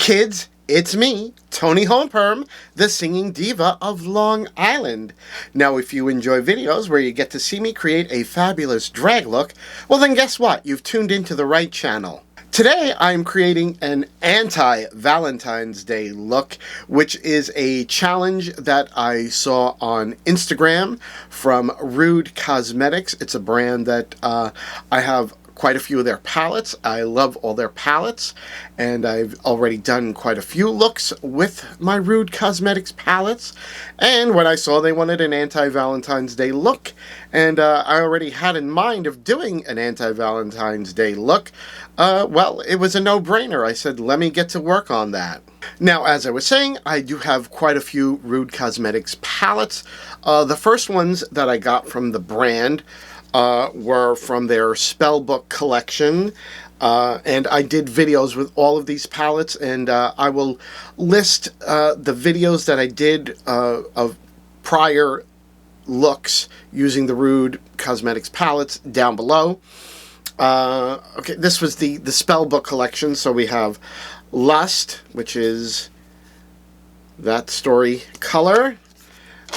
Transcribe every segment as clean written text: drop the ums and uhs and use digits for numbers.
kids, it's me, Toni Homeperm, the singing diva of Long Island. Now, if you enjoy videos where you get to see me create a fabulous drag look, well then guess what? You've tuned into the right channel. Today, I'm creating an anti-Valentine's Day look, which is a challenge that I saw on Instagram from Rude Cosmetics. It's a brand that I have quite a few of their palettes. I love all their palettes, and I've already done quite a few looks with my Rude Cosmetics palettes. And when I saw they wanted an anti-Valentine's Day look, and I already had in mind of doing an anti-Valentine's Day look, well, it was a no-brainer. I said, let me get to work on that. Now, as I was saying, I do have quite a few Rude Cosmetics palettes. The first ones that I got from the brand were from their Spellbook collection, and I did videos with all of these palettes, and I will list the videos that I did of prior looks using the Rude Cosmetics palettes down below. Okay, this was the Spellbook collection, so we have Lust, which is that story color.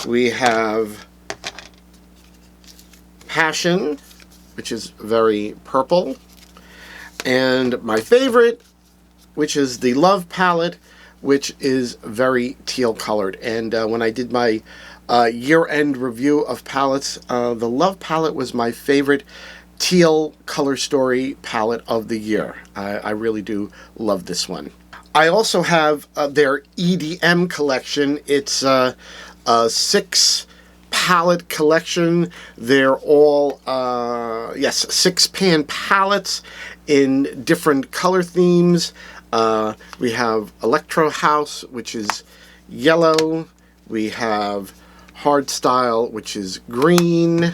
We have Passion, which is very purple, and my favorite, which is the Love palette, which is very teal colored. And when I did my year-end review of palettes, the Love palette was my favorite teal color story palette of the year. I really do love this one. I also have their Edm collection. It's a 6 palette collection. They're all, yes, 6-pan palettes in different color themes. We have Electro House, which is yellow. We have Hardstyle, which is green.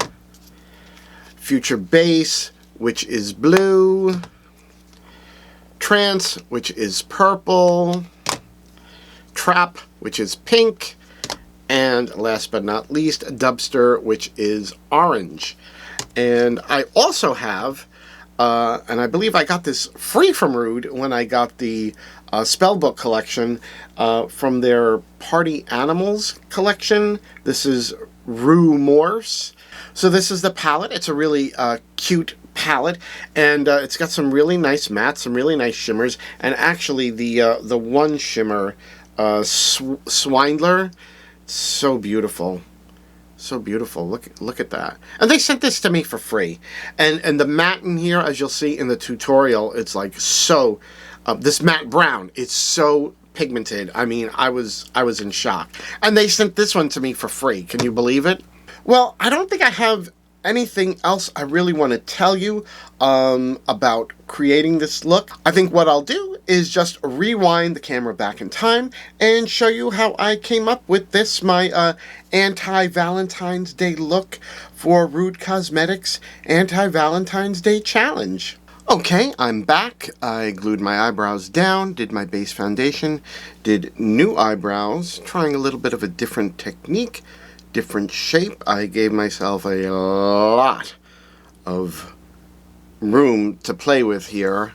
Future Bass, which is blue. Trance, which is purple. Trap, which is pink. And last but not least, Dubstep, which is orange. And I also have, and I believe I got this free from Rude when I got the Spellbook collection from their Party Animals collection. This is Rue Morse. So this is the palette. It's a really cute palette, and it's got some really nice mattes, some really nice shimmers, and actually the one shimmer, Swindler, so beautiful. So beautiful. Look at that. And they sent this to me for free. And the matte in here, as you'll see in the tutorial, it's like so, this matte brown, it's so pigmented. I mean, I was in shock. And they sent this one to me for free. Can you believe it? Well, I don't think I have anything else I really want to tell you about creating this look. I think what I'll do is just rewind the camera back in time and show you how I came up with this, my anti-Valentine's Day look for Rude Cosmetics Anti-Valentine's Day Challenge. Okay, I'm back. I glued my eyebrows down, did my base foundation, did new eyebrows, trying a little bit of a different technique, different shape. I gave myself a lot of room to play with here.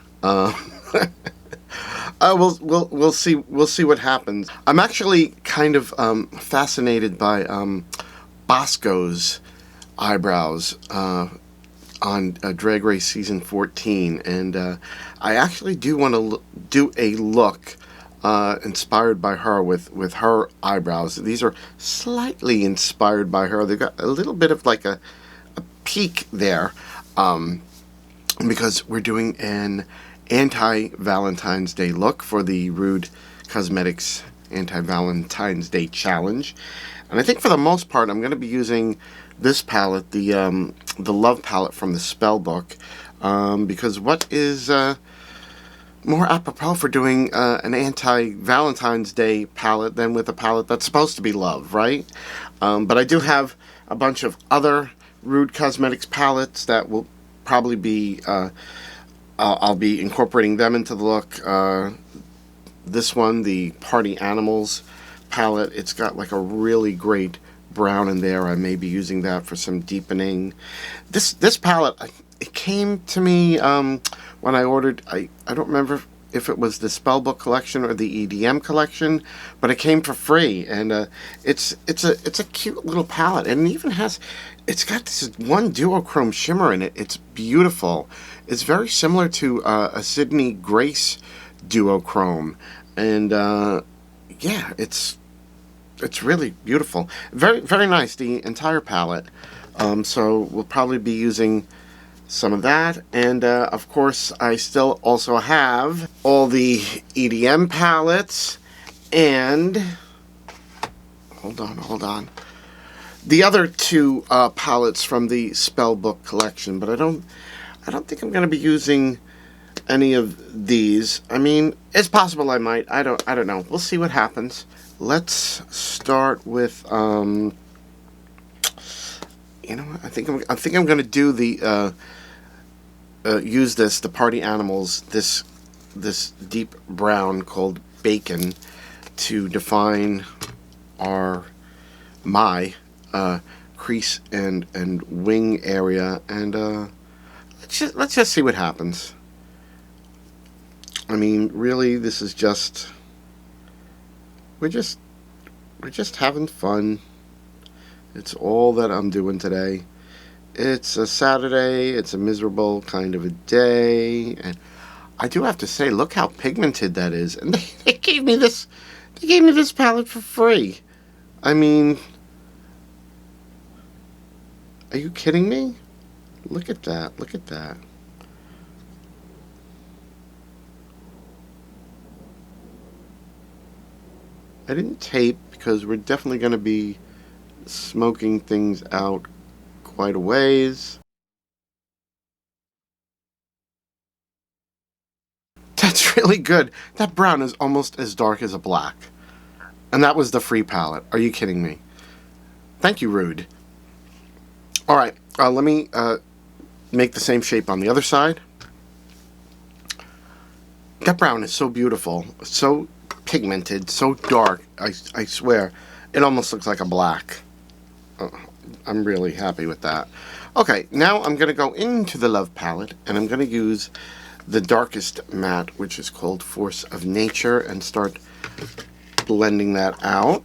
We'll see what happens. I'm actually kind of fascinated by Bosco's eyebrows on Drag Race season 14, and I actually do want to do a look inspired by her with her eyebrows. These are slightly inspired by her. They've got a little bit of like a peak there, because we're doing an anti-Valentine's Day look for the Rude Cosmetics Anti-Valentine's Day Challenge. And I think for the most part I'm going to be using this palette, the Love palette from the Spellbook, because what is more apropos for doing an anti-Valentine's Day palette than with a palette that's supposed to be love, right? But I do have a bunch of other Rude Cosmetics palettes that will probably be, I'll be incorporating them into the look. This one, the Party Animals palette, it's got like a really great brown in there. I may be using that for some deepening. This palette, it came to me when I ordered, I don't remember if it was the Spellbook collection or the EDM collection, but it came for free, and it's a cute little palette, and it even has, it's got this one duochrome shimmer in it. It's beautiful. It's very similar to a Sydney Grace duochrome, and yeah, it's really beautiful. Very, very nice, the entire palette. So we'll probably be using some of that, and of course I still also have all the EDM palettes, and hold on, the other two palettes from the Spellbook collection, but I don't think I'm going to be using any of these. I mean, it's possible I might. I don't know. We'll see what happens. Let's start with you know what? I think I'm going to do the use the Party Animals, this deep brown called Bacon, to define my crease and wing area, and let's just see what happens. I mean, really, this is just we're just having fun. It's all that I'm doing today. It's a Saturday, it's a miserable kind of a day, and I do have to say, look how pigmented that is. And they gave me this palette for free. I mean, are you kidding me? Look at that, look at that. I didn't tape because we're definitely going to be smoking things out quite a ways. That's really good. That brown is almost as dark as a black. And that was the free palette. Are you kidding me? Thank you, Rude. Alright, let me make the same shape on the other side. That brown is so beautiful. So pigmented, so dark. I swear, it almost looks like a black. I'm really happy with that. Okay, now I'm going to go into the Love palette, and I'm going to use the darkest matte, which is called Force of Nature, and start blending that out.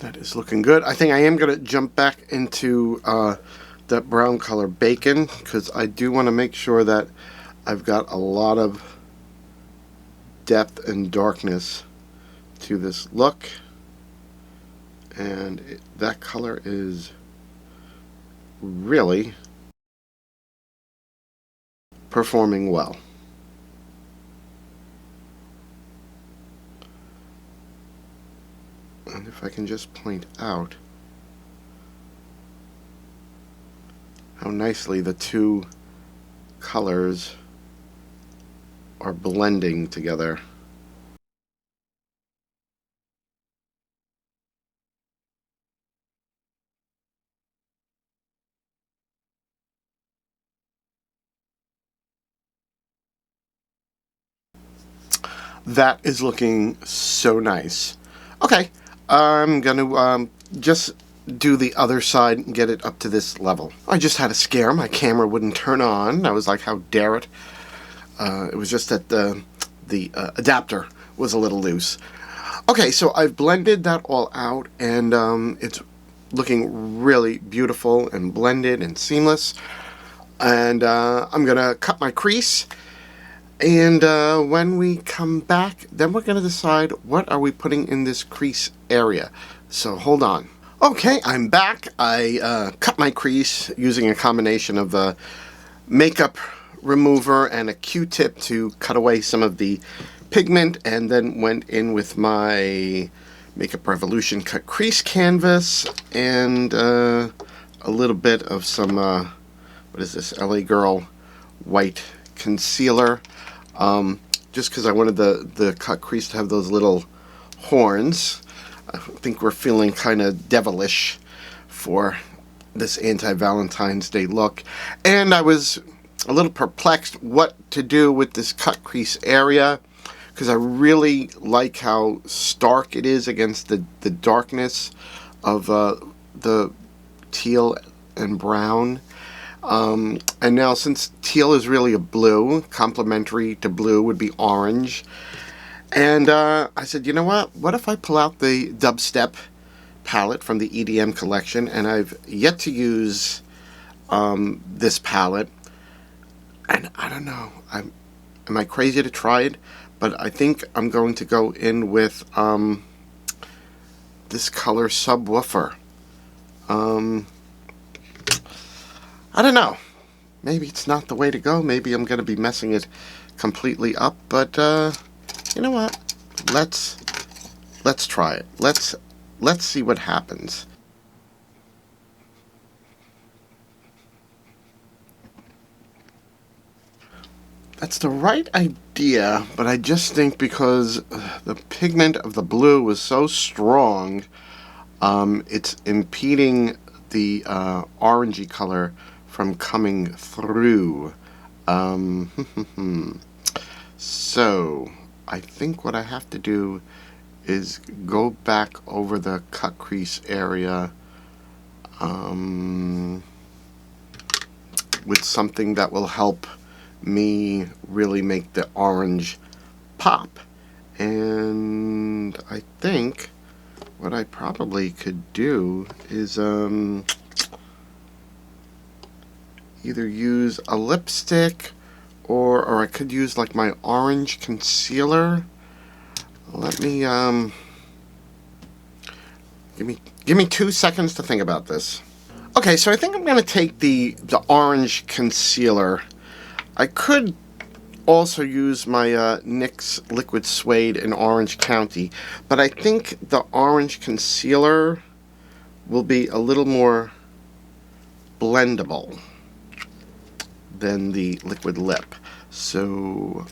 That is looking good. I think I am going to jump back into that brown color Bacon, because I do want to make sure that I've got a lot of depth and darkness to this look. And that color is really performing well. And if I can just point out how nicely the two colors are blending together. That is looking so nice. Okay, I'm gonna just do the other side and get it up to this level. I just had a scare. My camera wouldn't turn on. I was like, how dare it? It was just that the adapter was a little loose. Okay, so I've blended that all out, and it's looking really beautiful and blended and seamless. And I'm gonna cut my crease. And when we come back, then we're going to decide what are we putting in this crease area. So hold on. Okay, I'm back. I cut my crease using a combination of a makeup remover and a Q-tip to cut away some of the pigment, and then went in with my Makeup Revolution cut crease canvas and a little bit of some, what is this, LA Girl white concealer. Just because I wanted the cut crease to have those little horns. I think we're feeling kind of devilish for this anti-Valentine's Day look, and I was a little perplexed what to do with this cut crease area, because I really like how stark it is against the darkness of the teal and brown. And now, since teal is really a blue, complementary to blue would be orange. And I said, you know what if I pull out the Dubstep palette from the Edm Collection, and I've yet to use this palette, and I don't know, am I crazy to try it? But I think I'm going to go in with this color Subwoofer. I don't know. Maybe it's not the way to go. Maybe I'm going to be messing it completely up. But you know what? Let's try it. Let's see what happens. That's the right idea, but I just think because the pigment of the blue was so strong, it's impeding the orangey color from coming through. So I think what I have to do is go back over the cut crease area with something that will help me really make the orange pop. And I think what I probably could do is either use a lipstick or I could use like my orange concealer. Let me give me 2 seconds to think about this. Okay, so I think I'm going to take the orange concealer. I could also use my NYX Liquid Suede in Orange County, but I think the orange concealer will be a little more blendable than the liquid lip. So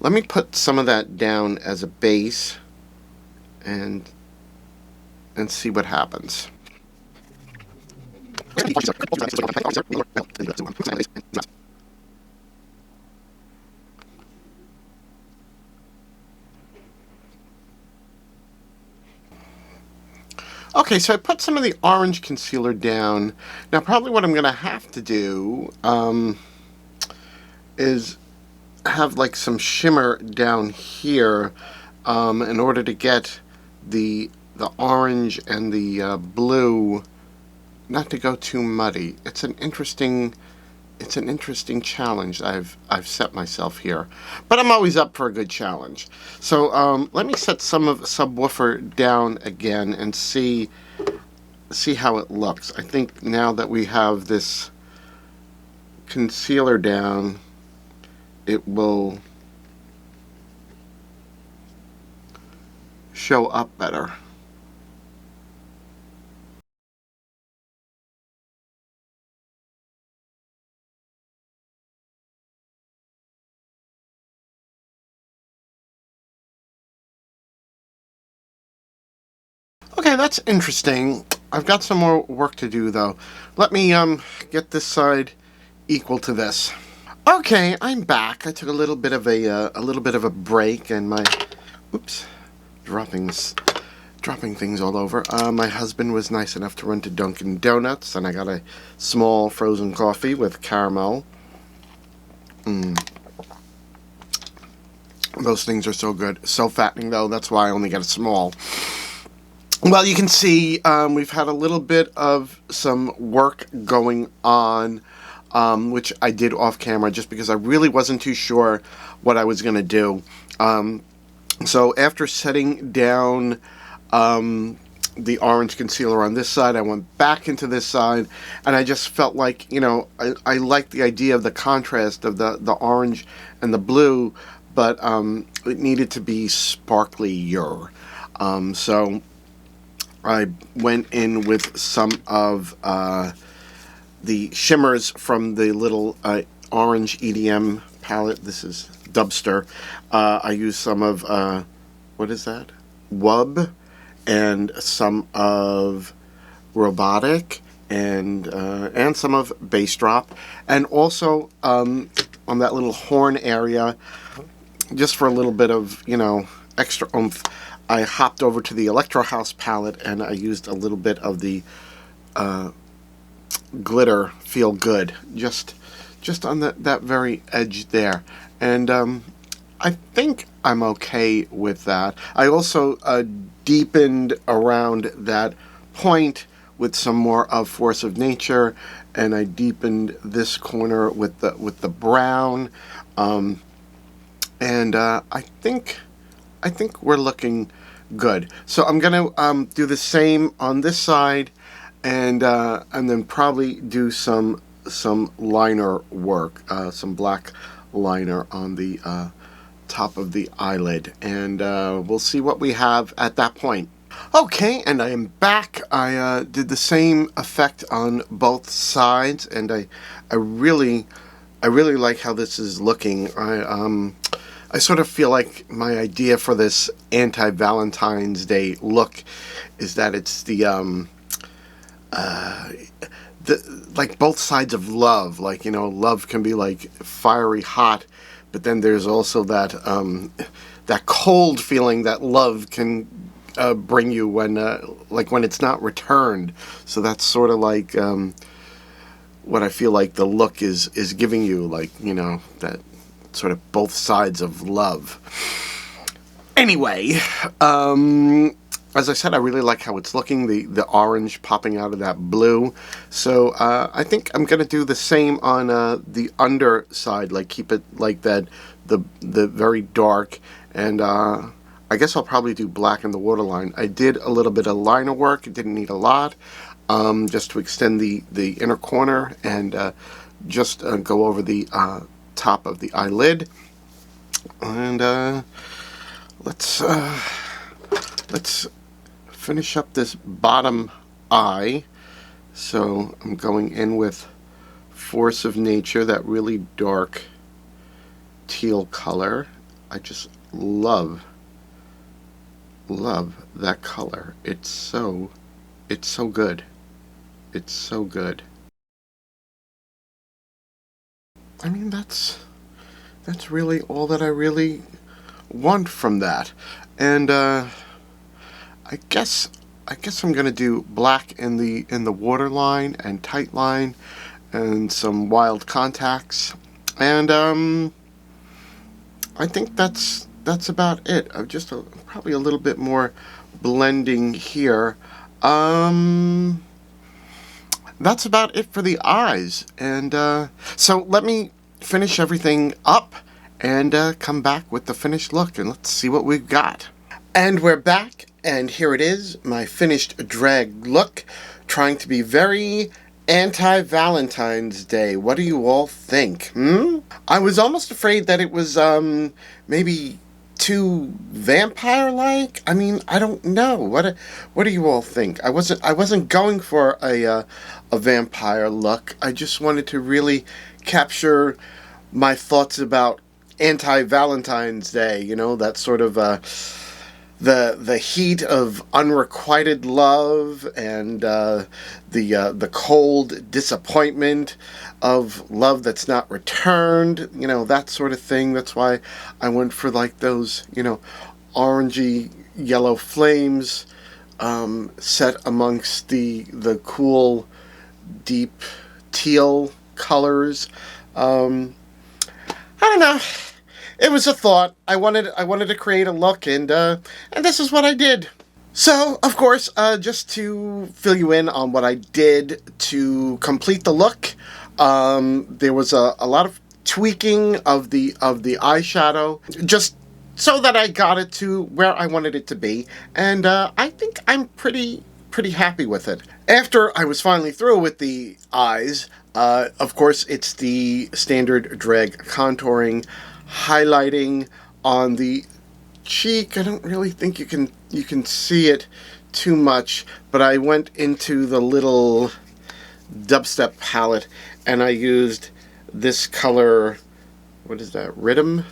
let me put some of that down as a base and see what happens. Okay, so I put some of the orange concealer down. Now, probably what I'm going to have to do is have like some shimmer down here in order to get the orange and the blue not to go too muddy. It's an interesting challenge I've set myself here, but I'm always up for a good challenge. So let me set some of Subwoofer down again and see how it looks. I think now that we have this concealer down, it will show up better. Okay, that's interesting. I've got some more work to do though. Let me get this side equal to this. Okay, I'm back. I took a little bit of a break, and my dropping things all over. My husband was nice enough to run to Dunkin' Donuts, and I got a small frozen coffee with caramel. Those things are so good, so fattening though. That's why I only get a small. Well, you can see we've had a little bit of some work going on, which I did off camera just because I really wasn't too sure what I was going to do. So after setting down the orange concealer on this side, I went back into this side, and I just felt like, you know, I liked the idea of the contrast of the orange and the blue, but it needed to be sparklier. So I went in with some of the shimmers from the little orange EDM palette. This is Dubster. I used some of, what is that? Wub, and some of Robotic, and some of Base Drop, and also on that little horn area, just for a little bit of, you know, extra oomph, I hopped over to the Electro House palette and I used a little bit of the glitter Feel Good, just on that very edge there, and I think I'm okay with that. I also deepened around that point with some more of Force of Nature, and I deepened this corner with the brown, and I think we're looking good. So I'm gonna do the same on this side, and then probably do some liner work, some black liner on the top of the eyelid, and we'll see what we have at that point. Okay, and I am back. I did the same effect on both sides, and I really like how this is looking. I sort of feel like my idea for this anti-Valentine's Day look is that it's the like both sides of love. Like, you know, love can be like fiery hot, but then there's also that that cold feeling that love can bring you when it's not returned. So that's sort of like what I feel like the look is giving you, like, you know, that sort of both sides of love. Anyway, as I said, I really like how it's looking, the orange popping out of that blue. So I think I'm going to do the same on the underside, like keep it like that, the very dark, and I guess I'll probably do black in the waterline. I did a little bit of liner work. It didn't need a lot, just to extend the inner corner and just go over the top of the eyelid. And let's finish up this bottom eye. So I'm going in with Force of Nature, that really dark teal color. I just love that color. It's so good. It's so good. I mean, that's really all that I really want from that. And I guess I'm gonna do black in the waterline and tight line and some wild contacts, and I think that's about it. Just probably a little bit more blending here. That's about it for the eyes, and so let me finish everything up and come back with the finished look, and let's see what we've got. And we're back, and here it is, my finished drag look, trying to be very anti-Valentine's Day. What do you all think? I was almost afraid that it was maybe too vampire-like. I mean, I don't know. What do you all think? I wasn't going for a vampire look. I just wanted to really capture my thoughts about anti-Valentine's Day. You know, that sort of the heat of unrequited love and the cold disappointment of love that's not returned, you know, that sort of thing. That's why I went for like those, you know, orangey yellow flames set amongst the cool deep teal colors. I don't know. It was a thought. I wanted to create a look, and this is what I did. So, of course, just to fill you in on what I did to complete the look, there was a lot of tweaking of the eyeshadow, just so that I got it to where I wanted it to be, and I think I'm pretty happy with it. After I was finally through with the eyes, of course, it's the standard drag contouring, highlighting on the cheek. I don't really think you can see it too much, but I went into the little Dubstep palette and I used this color, what is that, Rhythm?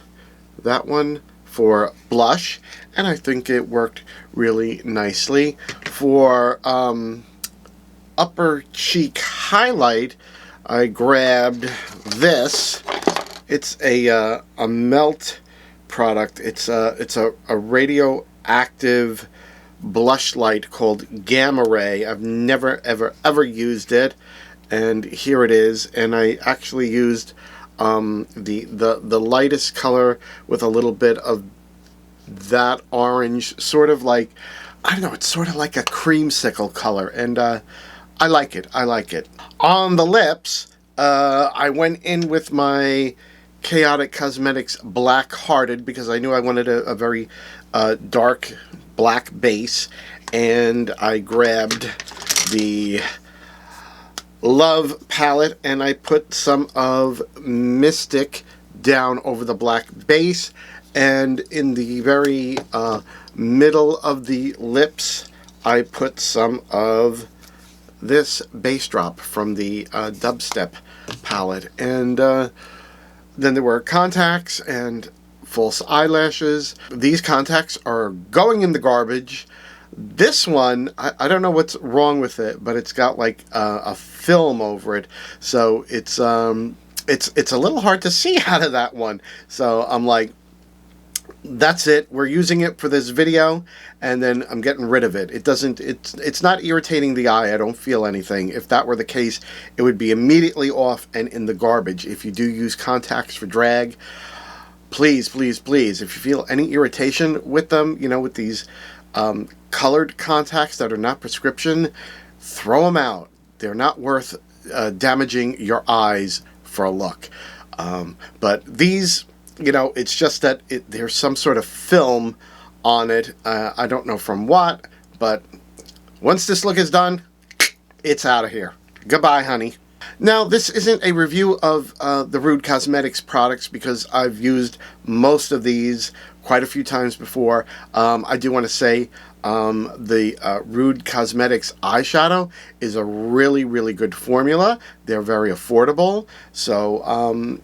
That one for blush, and I think it worked really nicely. For upper cheek highlight, I grabbed this. It's a melt product. It's a radioactive blush light called Gamma Ray. I've never ever used it, and here it is. And I actually used the lightest color with a little bit of that orange, sort of like, I don't know, it's sort of like a creamsicle color, and I like it. I like it. On the lips, I went in with my Chaotic Cosmetics Black Hearted because I knew I wanted a very dark black base, and I grabbed the Love palette and I put some of Mystic down over the black base, and in the very middle of the lips I put some of this base drop from the Dubstep Palette. And then there were contacts and false eyelashes. These contacts are going in the garbage. This one, I don't know what's wrong with it, but it's got like a film over it, so it's a little hard to see out of that one. So I'm like, that's it. We're using it for this video, and then I'm getting rid of it. It's not irritating the eye. I don't feel anything. If that were the case, it would be immediately off and in the garbage. If you do use contacts for drag, please, please, please, if you feel any irritation with them, you know, with these colored contacts that are not prescription, throw them out. They're not worth damaging your eyes for a look. But these, you know, it's just that there's some sort of film on it. I don't know from what, but once this look is done, it's out of here. Goodbye, honey. Now, this isn't a review of the Rude Cosmetics products because I've used most of these quite a few times before. I do want to say the Rude Cosmetics eyeshadow is a really, really good formula. They're very affordable. So,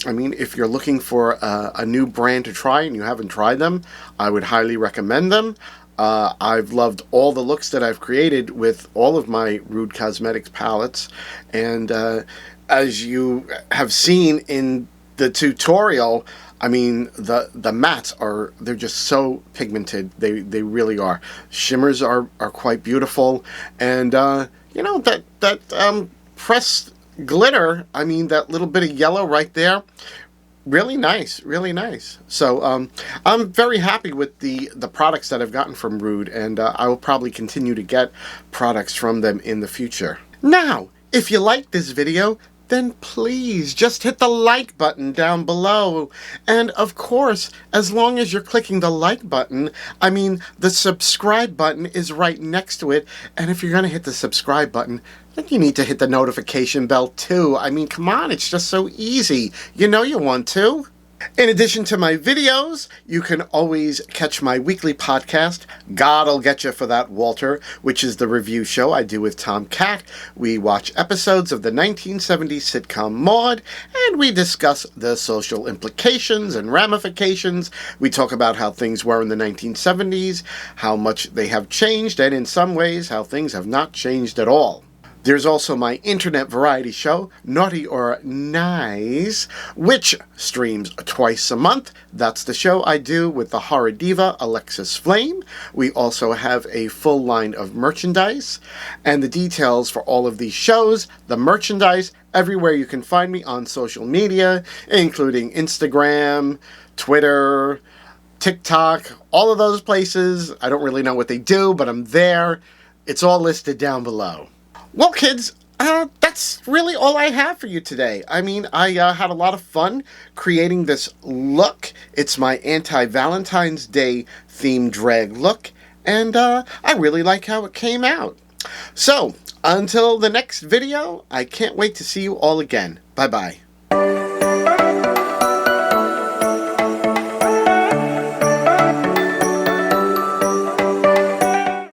I mean, if you're looking for a new brand to try and you haven't tried them, I would highly recommend them. I've loved all the looks that I've created with all of my Rude Cosmetics palettes, and as you have seen in the tutorial, I mean, the mattes they're just so pigmented. They really are. Shimmers are quite beautiful, and you know, that pressed glitter, I mean, that little bit of yellow right there, really nice, really nice. So I'm very happy with the products that I've gotten from Rude, and I will probably continue to get products from them in the future. Now, if you like this video, then please just hit the like button down below. And of course, as long as you're clicking the like button, I mean, the subscribe button is right next to it. And if you're going to hit the subscribe button, then you need to hit the notification bell too. I mean, come on, it's just so easy. You know you want to. In addition to my videos, you can always catch my weekly podcast, God'll Get You for That, Walter, which is the review show I do with Tom Cat. We watch episodes of the 1970s sitcom Maude, and we discuss the social implications and ramifications. We talk about how things were in the 1970s, how much they have changed, and in some ways, how things have not changed at all. There's also my internet variety show, Naughty or Nice, which streams twice a month. That's the show I do with the horror diva, Alexis Flame. We also have a full line of merchandise, and the details for all of these shows, the merchandise, everywhere you can find me on social media, including Instagram, Twitter, TikTok, all of those places. I don't really know what they do, but I'm there. It's all listed down below. Well, kids, that's really all I have for you today. I mean, I had a lot of fun creating this look. It's my anti-Valentine's Day themed drag look, and I really like how it came out. So, until the next video, I can't wait to see you all again. Bye-bye.